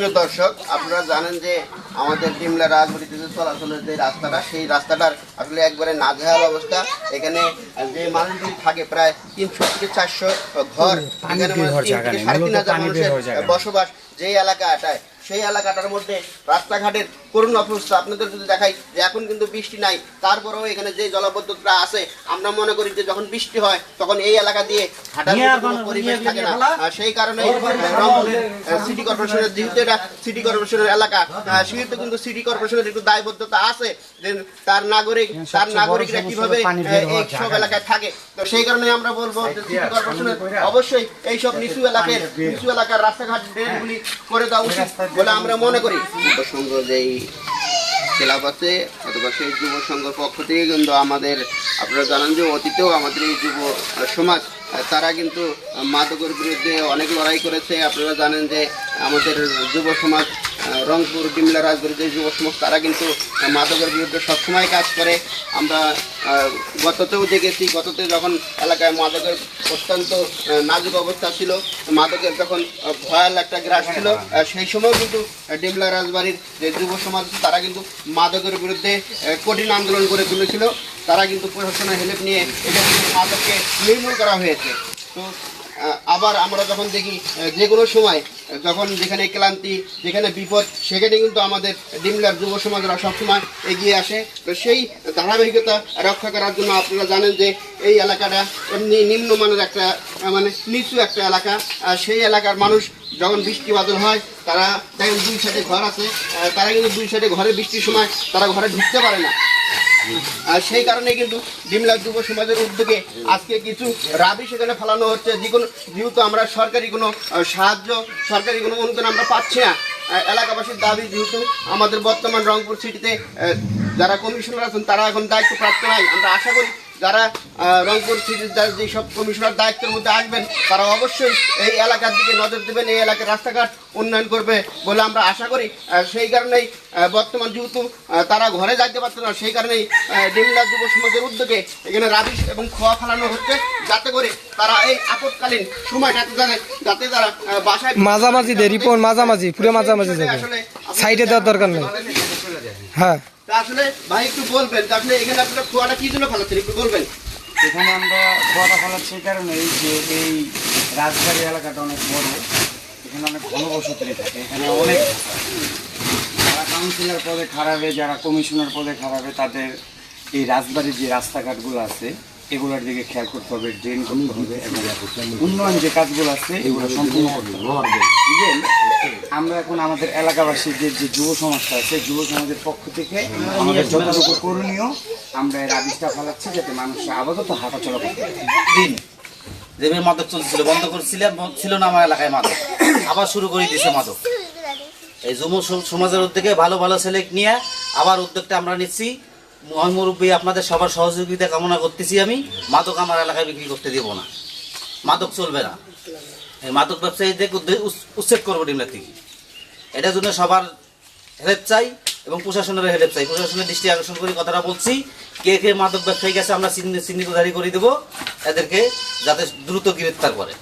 সুপ্রিয় দর্শক, আপনারা জানেন যে আমাদের ডিমলা রাজবাড়িতে যে চলাচলের যে রাস্তাটা, সেই রাস্তাটার আসলে একবারে নাজেহাল অবস্থা। এখানে যে মানুষগুলি থাকে প্রায় 300 থেকে 400 ঘর, এখানে 3 থেকে 3,500 মানুষের বসবাস যে এলাকাটায়, সেই এলাকাটার মধ্যে রাস্তাঘাটের করুণ অবস্থা। আপনাদের যদি দেখাই যে এখন কিন্তু বৃষ্টি নাই, তারপরেও এখানে যে জলাবদ্ধতা আছে, আমরা মনে করি যে যখন বৃষ্টি হয় তখন এই এলাকা দিয়ে হাঁটার কোনো পরিবেশ থাকে না। সেই কারণে সিটি কর্পোরেশনের, যেহেতু এটা সিটি কর্পোরেশনের এলাকা, সেহেতু কিন্তু সিটি কর্পোরেশনের একটু দায়বদ্ধতা আছে যে তার নাগরিকরা কিভাবে এই সব এলাকায় থাকে। তো সেই কারণে আমরা বলবো যে সিটি কর্পোরেশনের অবশ্যই এইসব নিচু এলাকার রাস্তাঘাট ড্রেনগুলি করে দেওয়া উচিত বলে আমরা মনে করি। সংঘ যেই ক্লাব আছে অথবা সেই যুব সংঘের পক্ষ থেকে কিন্তু আমাদের, আপনারা জানেন যে অতীতেও আমাদের এই যুব সমাজ তারা কিন্তু মাদকের বিরুদ্ধে অনেক লড়াই করেছে। আপনারা জানেন যে আমাদের যুব সমাজ রংপুর ডিমলা রাজবাড়ির যে যুব সমাজ তারা কিন্তু মাদকের বিরুদ্ধে সবসময় কাজ করে। আমরা গততেও দেখেছি, গততে যখন এলাকায় মাদকের অত্যন্ত নাজুক অবস্থা ছিল, মাদকের যখন ভয়াল একটা গ্রাস ছিল, সেই সময় কিন্তু ডিমলা রাজবাড়ির যে যুব সমাজ তারা কিন্তু মাদকের বিরুদ্ধে কঠিন আন্দোলন করে তুলেছিল। তারা কিন্তু প্রশাসনের হেল্প নিয়ে এটা কিন্তু মাদককে নির্মূল করা হয়েছে। তো আবার আমরা যখন দেখি যে কোনো সময় যখন যেখানে ক্লান্তি, যেখানে বিপদ, সেখানে কিন্তু আমাদের ডিমলার যুব সমাজরা সবসময় এগিয়ে আসে। তো সেই ধারাবাহিকতা রক্ষা করার জন্য আপনারা জানেন যে এই এলাকাটা এমনি নিম্নমানের একটা নিচু একটা এলাকা। সেই এলাকার মানুষ যখন বৃষ্টি বাদল হয়, তারা দেখেন 2 সাইডে ঘর আছে, তারা কিন্তু 2 সাইডে ঘরে বৃষ্টির সময় তারা ঘরে ঢুকতে পারে না। আর সেই কারণে কিন্তু ডিমলা যুব সমাজের উদ্যোগে আজকে কিছু রাবি সেখানে ফেলানো হচ্ছে। যেহেতু আমরা সরকারি কোনো সাহায্য, সরকারি কোনো অনুদান আমরা পাচ্ছি না, এলাকাবাসীর দাবি, যেহেতু আমাদের বর্তমান রংপুর সিটিতে যারা কমিশনার আছেন তারা এখন দায়িত্বপ্রাপ্ত নাই, আমরা আশা করি যারা রংপুর সিটির যেসব কমিশনার দায়িত্বের মধ্যে আসবেন তারা অবশ্যই এই এলাকার দিকে নজর দেবেন, এই এলাকার রাস্তাঘাট উন্নয়ন করবে বলে আমরা আশা করি। সেই কারণেই বর্তমান যেহেতু তারা ঘরে যাইতে পারছে না, সেই কারণেই ডিমলা যুব সমাজের উদ্যোগে এখানে রাবিশ এবং খোয়া ফেলানো হচ্ছে, যাতে করে তারা এই আপৎকালীন সময়টাতে যাতে তারা বাসায় মাঝামাঝি দেয়, রিপন মাঝামাঝি, পুরো মাঝামাঝি যাবে, সাইডে দেওয়ার দরকার নেই। হ্যাঁ, আসলে ভাই একটু বলবেন আসলে এখানে আপনারা খোয়াটা কি জন্য ফেলাচ্ছেন, একটু বলবেন। এখানে আমরা খোয়াটা ফেলাচ্ছি এই কারণে যে এই রাজবাড়ি এলাকাটা অনেক বড়, এখানে অনেক ঘনবসতি থাকে, এখানে অনেক যারা কাউন্সিলর পদে খারাপে, যারা কমিশনার পদে খারাপে, তাদের এই রাজবাড়ির যে রাস্তাঘাটগুলো আছে এগুলোর দিকে খেয়াল করতে হবে, ড্রেন করতে হবে এবং উন্নয়ন যে কাজগুলো আছে এগুলো সম্পূর্ণ করতে হবে। বুঝলেন, আমরা এখন আমাদের এলাকাবাসীর যে যুব সমাজটা আছে, যুব সমাজের পক্ষ থেকে আমাদের যতটুকু করণীয় আমরা এর আবিষ্কার ফেলাচ্ছি, যাতে মানুষরা আপাতত হাঁটাচলা করতে দিন যেভাবে মাদক চলছিল, বন্ধ ছিল না আমার এলাকায় মাদক, আবার শুরু করে দিয়েছে মাদক। এই যুব সমাজের উদ্যোগে ভালো ভালো ছেলে নিয়ে আবার উদ্যোগটা আমরা নিচ্ছি। মুরব্বী আপনাদের সবার সহযোগিতা কামনা করতেছি। আমি মাদক আমার এলাকায় বিক্রি করতে দেবো না, মাদক চলবে না। এই মাদক ব্যবসায়ীদের উচ্ছেদ করবো ডিমলা থেকে। এটার জন্য সবার হেল্প চাই এবং প্রশাসনের হেল্প চাই। প্রশাসনের দৃষ্টি আকর্ষণ করে কথাটা বলছি, কে কে মাদক ব্যবসায়ী গেছে আমরা চিহ্নিতধারী করে দেবো, এদেরকে যাতে দ্রুত গ্রেপ্তার করে।